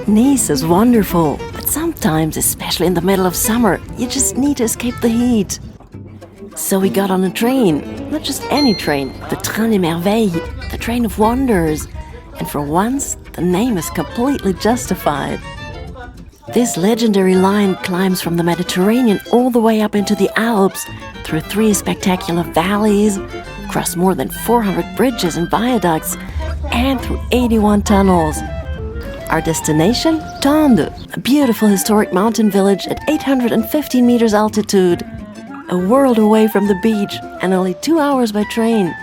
Nice is wonderful, but sometimes, especially in the middle of summer, you just need to escape the heat. So we got on a train, not just any train, the Train des Merveilles, the train of wonders. And for once, the name is completely justified. This legendary line climbs from the Mediterranean all the way up into the Alps, through 3 spectacular valleys, across more than 400 bridges and viaducts, and through 81 tunnels. Our destination? Tende, a beautiful historic mountain village at 815 meters altitude. A world away from the beach and only 2 hours by train.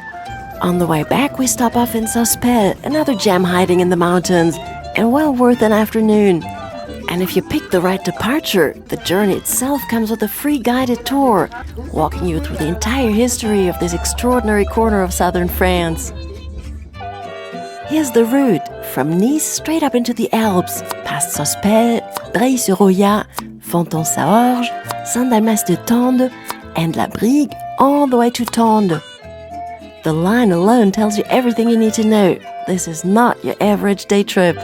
On the way back, we stop off in Sospel, another gem hiding in the mountains, and well worth an afternoon. And if you pick the right departure, the journey itself comes with a free guided tour, walking you through the entire history of this extraordinary corner of southern France. Here's the route, from Nice straight up into the Alps, past Sospel, Breil-sur-Roya, Fontaine-Saorge, Saint-Dalmas-de-Tende, and La Brigue, all the way to Tende. The line alone tells you everything you need to know. This is not your average day trip.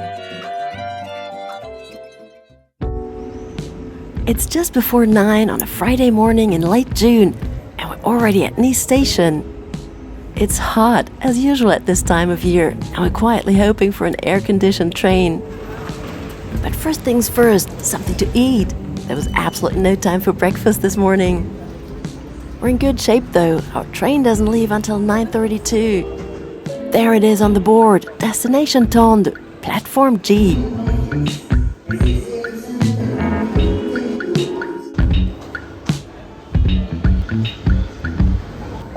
It's just before 9 on a Friday morning in late June, and we're already at Nice station. It's hot, as usual at this time of year, and we're quietly hoping for an air-conditioned train. But first things first, something to eat. There was absolutely no time for breakfast this morning. We're in good shape though. Our train doesn't leave until 9:32. There it is on the board, destination Tende, platform G.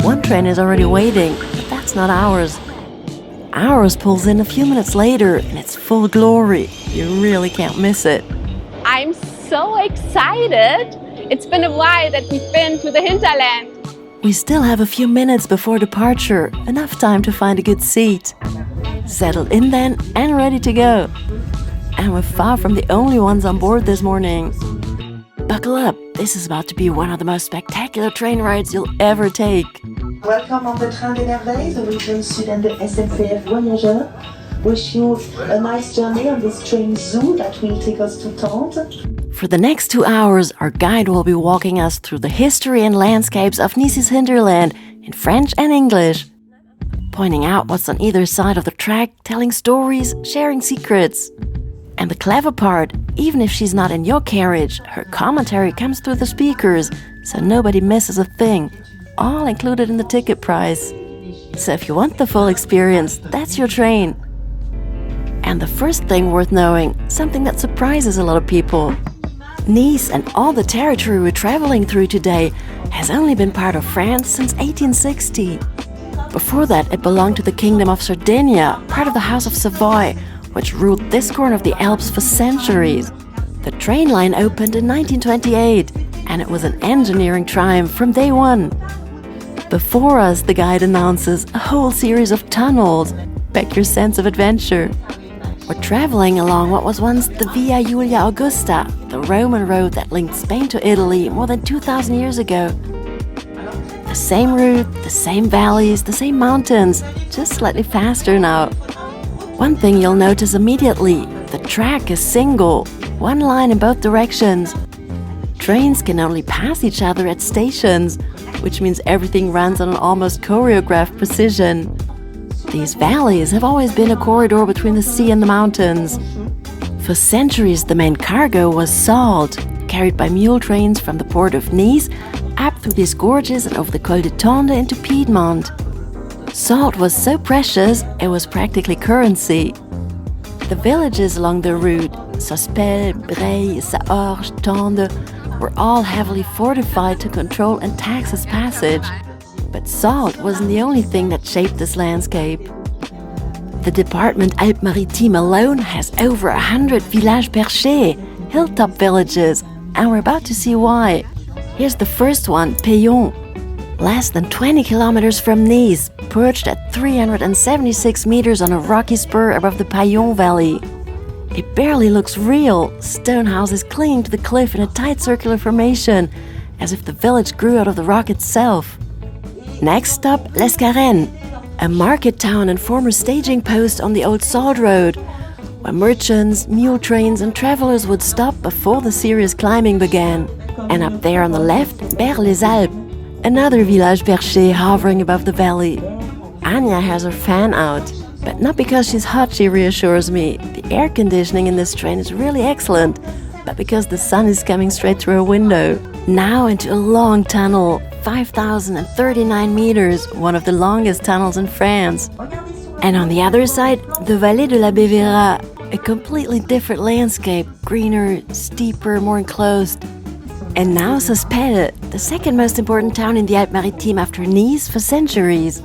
One train is already waiting, but that's not ours. Ours pulls in a few minutes later in its full glory. You really can't miss it. I'm so excited! It's been a while that we've been to the hinterland. We still have a few minutes before departure, enough time to find a good seat. Settled in then and ready to go. And we're far from the only ones on board this morning. Buckle up, this is about to be one of the most spectacular train rides you'll ever take. Welcome on the Train des Merveilles, the region Sud and the SNCF Voyageurs. Wish you a nice journey on this train zoo that will take us to Tende. For the next 2 hours, our guide will be walking us through the history and landscapes of Nice's hinterland in French and English, pointing out what's on either side of the track, telling stories, sharing secrets. And the clever part, even if she's not in your carriage, her commentary comes through the speakers, so nobody misses a thing, all included in the ticket price. So if you want the full experience, that's your train. And the first thing worth knowing, something that surprises a lot of people. Nice and all the territory we're traveling through today has only been part of France since 1860. Before that, it belonged to the Kingdom of Sardinia, part of the House of Savoy, which ruled this corner of the Alps for centuries. The train line opened in 1928, and it was an engineering triumph from day one. Before us, the guide announces a whole series of tunnels. Back your sense of adventure. We're traveling along what was once the Via Julia Augusta, the Roman road that linked Spain to Italy more than 2,000 years ago. The same route, the same valleys, the same mountains, just slightly faster now. One thing you'll notice immediately, the track is single, one line in both directions. Trains can only pass each other at stations, which means everything runs on an almost choreographed precision. These valleys have always been a corridor between the sea and the mountains. For centuries, the main cargo was salt, carried by mule trains from the port of Nice up through these gorges and over the Col de Tende into Piedmont. Salt was so precious, it was practically currency. The villages along the route, Sospel, Breil, Saorge, Tende, were all heavily fortified to control and tax its passage. But salt wasn't the only thing that shaped this landscape. The department Alpes-maritimes alone has over 100 villages perchés, hilltop villages, and we're about to see why. Here's the first one, 𝘃𝗶𝗀. Less than 20 kilometers from Nice, perched at 376 meters on a rocky spur above the Paillon Valley. It barely looks real, stone houses clinging to the cliff in a tight circular formation, as if the village grew out of the rock itself. Next stop, l'Escarène, a market town and former staging post on the old salt road, where merchants, mule trains and travelers would stop before the serious climbing began. And up there on the left, Merveilles, another village perché hovering above the valley. Anja has her fan out, but not because she's hot, she reassures me. The air conditioning in this train is really excellent, but because the sun is coming straight through her window. Now into a long tunnel, 5,039 meters, one of the longest tunnels in France. And on the other side, the Vallée de la 𝘃𝗵𝗃𝗀, a completely different landscape, greener, steeper, more enclosed. And now Sospel, the second most important town in the Alpes-maritimes after Nice for centuries.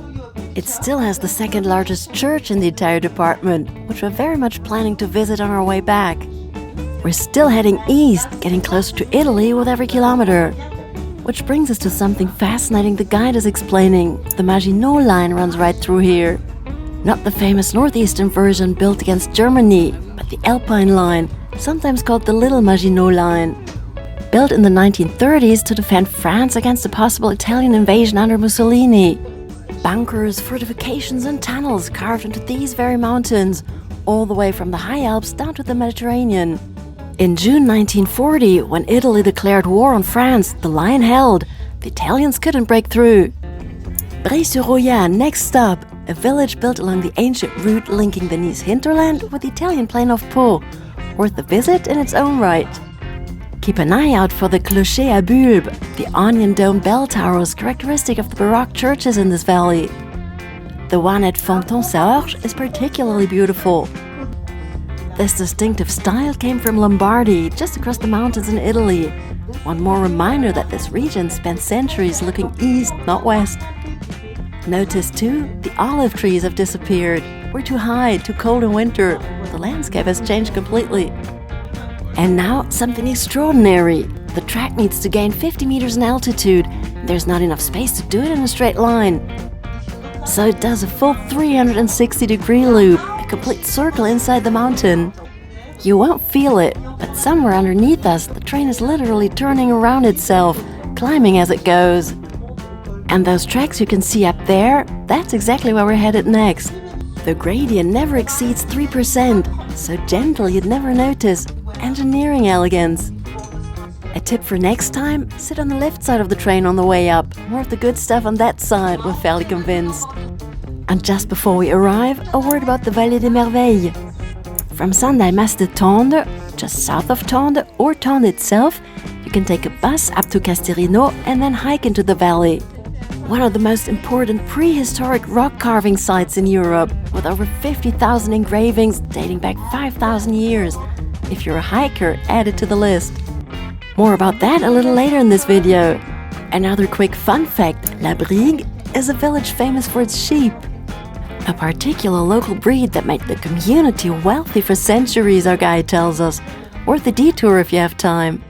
It still has the second largest church in the entire department, which we're very much planning to visit on our way back. We're still heading east, getting closer to Italy with every kilometer. Which brings us to something fascinating the guide is explaining. The Maginot Line runs right through here. Not the famous northeastern version built against Germany, but the Alpine Line, sometimes called the Little Maginot Line. Built in the 1930s to defend France against a possible Italian invasion under Mussolini. Bunkers, fortifications and tunnels carved into these very mountains, all the way from the high Alps down to the Mediterranean. In June 1940, when Italy declared war on France, the line held. The Italians couldn't break through. 𝘃𝗶𝗀𝗲, next stop, a village built along the ancient route linking the Nice hinterland with the Italian plain of Po, worth a visit in its own right. Keep an eye out for the 𝘃𝗶𝗶𝗀𝗏, the onion-domed bell towers characteristic of the baroque churches in this valley. The one at Fontaine-Saorge is particularly beautiful. This distinctive style came from Lombardy, just across the mountains in Italy. One more reminder that this region spent centuries looking east, not west. Notice too, the olive trees have disappeared. We're too high, too cold in winter. The landscape has changed completely. And now, something extraordinary. The track needs to gain 50 meters in altitude. There's not enough space to do it in a straight line. So it does a full 360-degree loop, a complete circle inside the mountain. You won't feel it, but somewhere underneath us, the train is literally turning around itself, climbing as it goes. And those tracks you can see up there, that's exactly where we're headed next. The gradient never exceeds 3%, so gentle you'd never notice. Engineering elegance. A tip for next time, sit on the left side of the train on the way up. More of the good stuff on that side, we're fairly convinced. And just before we arrive, a word about the Vallée des Merveilles. From Saint-Dalmas to Tende, just south of Tende, or Tende itself, you can take a bus up to Castelrino and then hike into the valley. One of the most important prehistoric rock carving sites in Europe, with over 50,000 engravings dating back 5,000 years. If you're a hiker, add it to the list. More about that a little later in this video. Another quick fun fact, La Brigue is a village famous for its sheep. A particular local breed that made the community wealthy for centuries, our guide tells us. Worth a detour if you have time.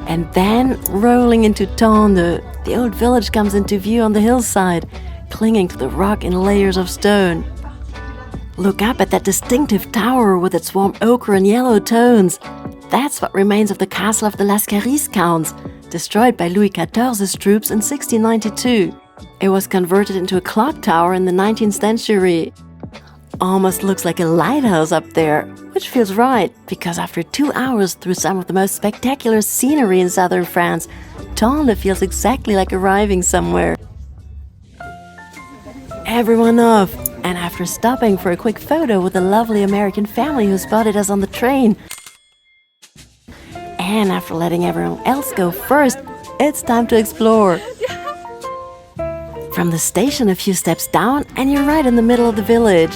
And then, rolling into Tende, the old village comes into view on the hillside, clinging to the rock in layers of stone. Look up at that distinctive tower with its warm ochre and yellow tones. That's what remains of the castle of the 𝘃𝗵𝗃𝗀𝗃 counts, destroyed by Louis XIV's troops in 1692. It was converted into a clock tower in the 19th century. Almost looks like a lighthouse up there, which feels right, because after 2 hours through some of the most spectacular scenery in southern France, Tende feels exactly like arriving somewhere. Everyone off, and after stopping for a quick photo with a lovely American family who spotted us on the train, and after letting everyone else go first, it's time to explore. From the station a few steps down, and you're right in the middle of the village.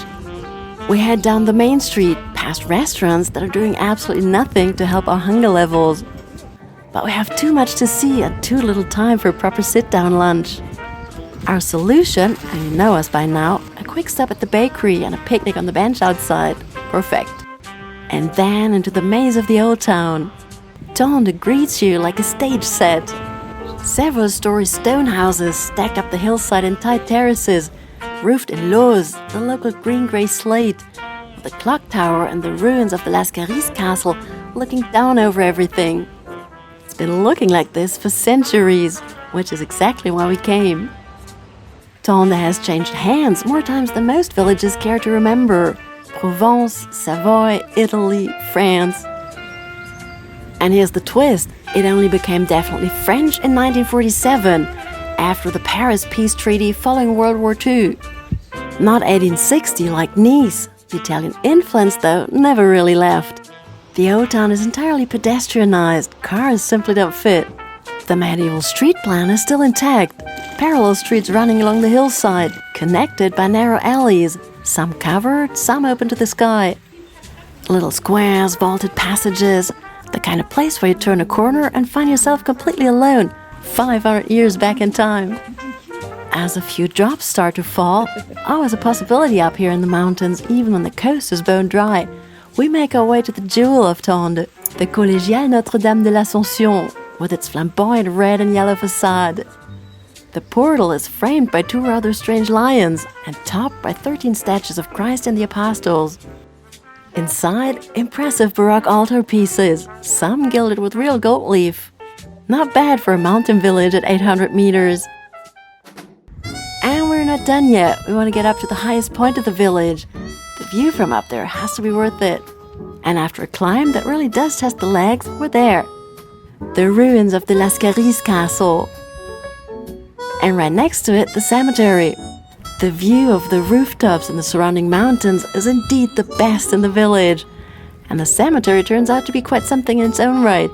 We head down the main street, past restaurants that are doing absolutely nothing to help our hunger levels. But we have too much to see and too little time for a proper sit-down lunch. Our solution, and you know us by now, a quick stop at the bakery and a picnic on the bench outside. Perfect. And then into the maze of the old town. Tende greets you like a stage set. Several-story stone houses stack up the hillside in tight terraces, roofed in lauze, the local green-grey slate, with the clock tower and the ruins of the 𝘃𝗵𝗃𝗀𝗃 castle looking down over everything. It's been looking like this for centuries, which is exactly why we came. Tende has changed hands more times than most villages care to remember. Provence, Savoy, Italy, France. And here's the twist. It only became definitely French in 1947, after the Paris Peace Treaty following World War II. Not 1860 like Nice. The Italian influence, though, never really left. The old town is entirely pedestrianized. Cars simply don't fit. The medieval street plan is still intact. Parallel streets running along the hillside, connected by narrow alleys, some covered, some open to the sky. Little squares, vaulted passages, the kind of place where you turn a corner and find yourself completely alone, 500 years back in time. As a few drops start to fall, always a possibility up here in the mountains, even when the coast is bone dry, we make our way to the jewel of Tende, the collégiale Notre-Dame de l'Ascension, with its flamboyant red and yellow facade. The portal is framed by two rather strange lions and topped by 13 statues of Christ and the Apostles. Inside, impressive baroque altarpieces, some gilded with real gold leaf. Not bad for a mountain village at 800 meters. And we're not done yet. We want to get up to the highest point of the village. The view from up there has to be worth it. And after a climb that really does test the legs, we're there. The ruins of the 𝘃𝗵𝗶𝗀𝗲cie castle. And right next to it, the cemetery. The view of the rooftops and the surrounding mountains is indeed the best in the village. And the cemetery turns out to be quite something in its own right.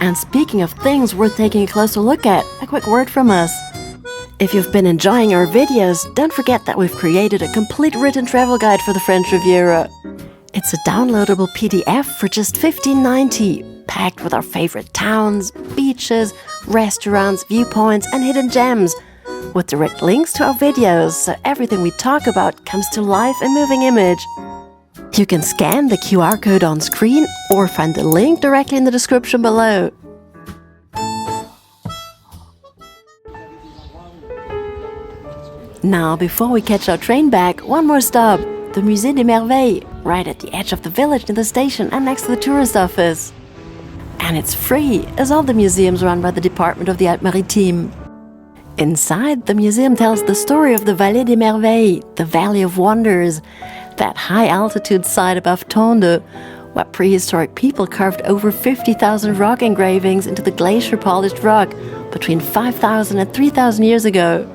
And speaking of things worth taking a closer look at, a quick word from us. If you've been enjoying our videos, don't forget that we've created a complete written travel guide for the French Riviera. It's a downloadable PDF for just $15.90, packed with our favorite towns, beaches, restaurants, viewpoints, and hidden gems, with direct links to our videos, so everything we talk about comes to life in moving image. You can scan the QR code on screen or find the link directly in the description below. Now, before we catch our train back, one more stop, the Musée des Merveilles, right at the edge of the village near the station and next to the tourist office. And it's free, as all the museums run by the Department of the Alpes-maritimes. Inside, the museum tells the story of the Vallée des Merveilles, the Valley of Wonders, that high-altitude site above Tende, where prehistoric people carved over 50,000 rock engravings into the glacier-polished rock between 5,000 and 3,000 years ago.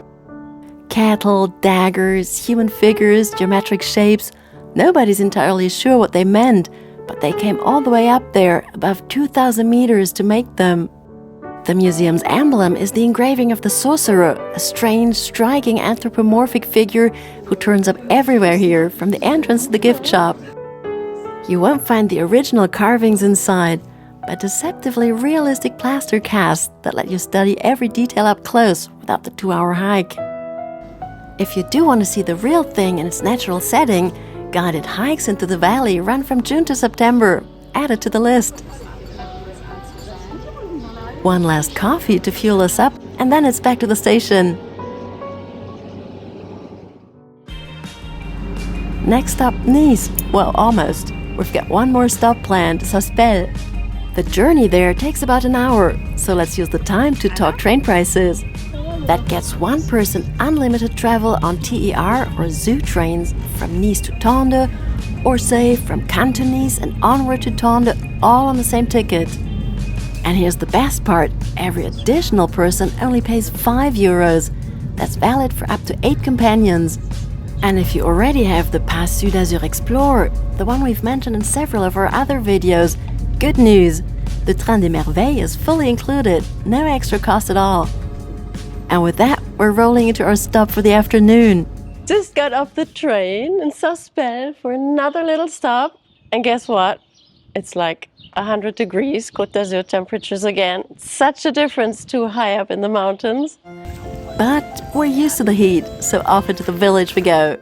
Cattle, daggers, human figures, geometric shapes, nobody's entirely sure what they meant, but they came all the way up there, above 2,000 meters, to make them. The museum's emblem is the engraving of the sorcerer, a strange, striking anthropomorphic figure who turns up everywhere here, from the entrance to the gift shop. You won't find the original carvings inside, but deceptively realistic plaster casts that let you study every detail up close without the 2-hour hike. If you do want to see the real thing in its natural setting, guided hikes into the valley run from June to September, added to the list. One last coffee to fuel us up, and then it's back to the station. Next stop, Nice. Well, almost. We've got one more stop planned, Sospel. The journey there takes about an hour, so let's use the time to talk train prices. That gets one person unlimited travel on TER or zoo trains from Nice to Tende, or say from Cannes to Nice and onward to Tende, all on the same ticket. And here's the best part, every additional person only pays €5. That's valid for up to 8 companions. And if you already have the Pass Sud Azur Explorer, the one we've mentioned in several of our other videos, good news! The Train des Merveilles is fully included, no extra cost at all. And with that, we're rolling into our stop for the afternoon. Just got off the train in Sospel for another little stop. And guess what? It's like 100 degrees Côte d'Azur temperatures again. Such a difference too high up in the mountains. But we're used to the heat, so off into the village we go.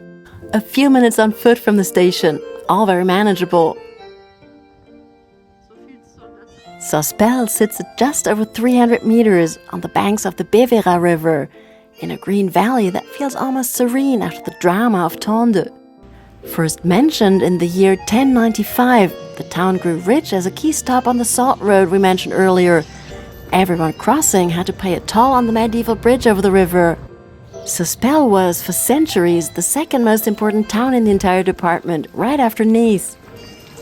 A few minutes on foot from the station, all very manageable. Sospel sits at just over 300 meters on the banks of the 𝘃𝗶𝗀𝗲 river, in a green valley that feels almost serene after the drama of Tende. First mentioned in the year 1095, the town grew rich as a key stop on the salt road we mentioned earlier, Everyone crossing had to pay a toll on the medieval bridge over the river. Sospel was, for centuries, the second most important town in the entire department, right after Nice.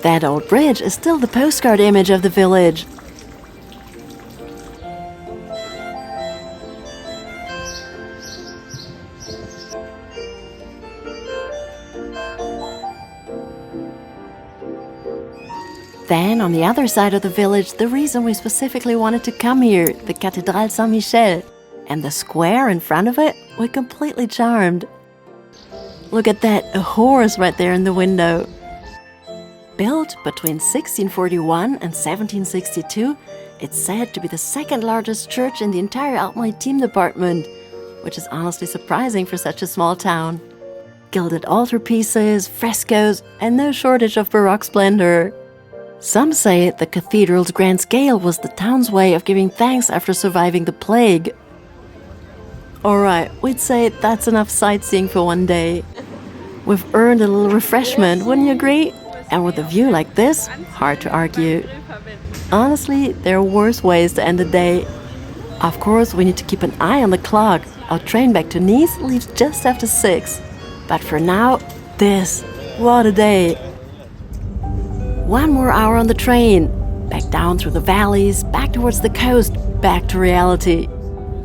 That old bridge is still the postcard image of the village. Then, on the other side of the village, the reason we specifically wanted to come here, the Cathédrale Saint-Michel. And the square in front of it, we're completely charmed. Look at that, a horse right there in the window. Built between 1641 and 1762, it's said to be the second largest church in the entire Alpes-maritimes department, which is honestly surprising for such a small town. Gilded altarpieces, frescoes, and no shortage of baroque splendor. Some say the cathedral's grand scale was the town's way of giving thanks after surviving the plague. Alright, we'd say that's enough sightseeing for one day. We've earned a little refreshment, wouldn't you agree? And with a view like this, hard to argue. Honestly, there are worse ways to end the day. Of course, we need to keep an eye on the clock. Our train back to Nice leaves just after 6. But for now, what a day! 1 more hour on the train. Back down through the valleys, back towards the coast, back to reality.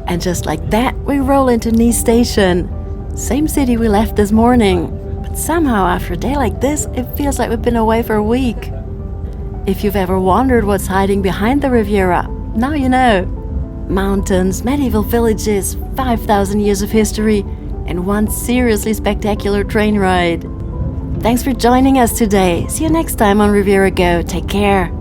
And just like that, we roll into Nice station. Same city we left this morning. But somehow after a day like this, it feels like we've been away for a week. If you've ever wondered what's hiding behind the Riviera, now you know. Mountains, medieval villages, 5,000 years of history, and one seriously spectacular train ride. Thanks for joining us today. See you next time on Riviera Go. Take care.